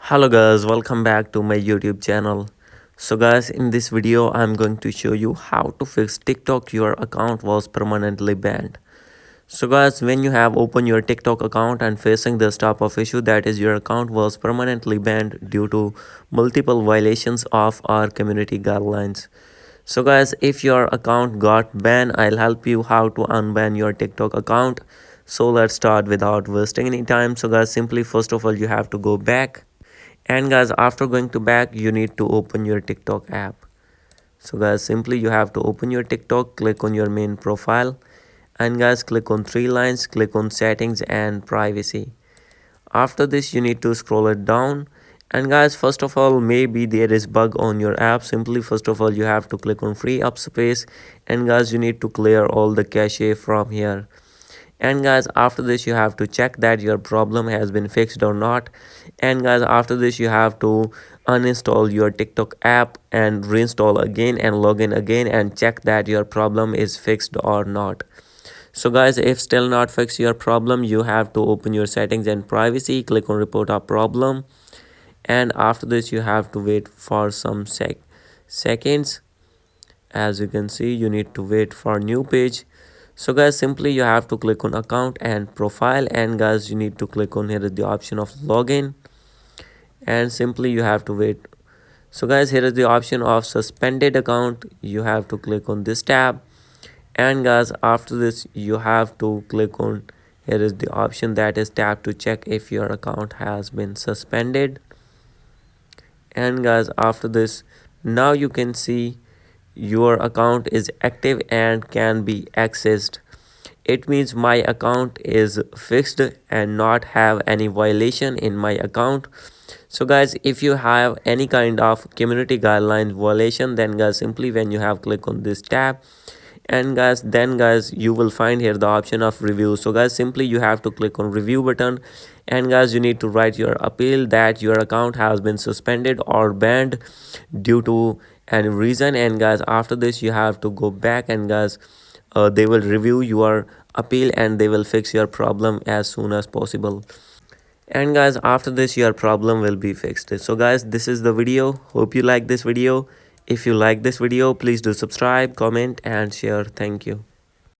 Hello guys, welcome back to my YouTube channel. So guys, in this video I'm going to show you how to fix TikTok your account was permanently banned. So guys, when you have opened your TikTok account and facing this type of issue, that is your account was permanently banned due to multiple violations of our community guidelines. So guys, if your account got banned, I'll help you how to unban your TikTok account. So let's start without wasting any time. So guys, simply first of all you have to go back, and guys, after going to back, you need to open your TikTok app. So guys, simply you have to open your TikTok, click on your main profile, and guys, click on three lines, click on settings and privacy. After this, you need to scroll it down. And guys, first of all, maybe there is bug on your app. Simply first of all you have to click on free up space, and guys, you need to clear all the cache from here. And guys, after this you have to check that your problem has been fixed or not. And guys, after this you have to uninstall your TikTok app and reinstall again and log in again and check that your problem is fixed or not. So guys, if still not fix your problem, you have to open your settings and privacy, click on report a problem, and after this you have to wait for some seconds. As you can see, you need to wait for new page. So guys, simply you have to click on account and profile, and guys, you need to click on here is the option of login, and simply you have to wait. So guys, here is the option of suspended account. You have to click on this tab, and guys, after this you have to click on here is the option that is tab to check if your account has been suspended. And guys, after this, now you can see your account is active and can be accessed. It means my account is fixed and not have any violation in my account. So guys, if you have any kind of community guidelines violation, then guys, simply when you have click on this tab, and guys, then guys, you will find here the option of review. So guys, simply you have to click on review button, and guys, you need to write your appeal that your account has been suspended or banned due to any reason. And guys, after this you have to go back, and guys, they will review your appeal and they will fix your problem as soon as possible. And guys, after this your problem will be fixed. So guys, this is the video. Hope you like this video. If you like this video, please do subscribe, comment and share. Thank you.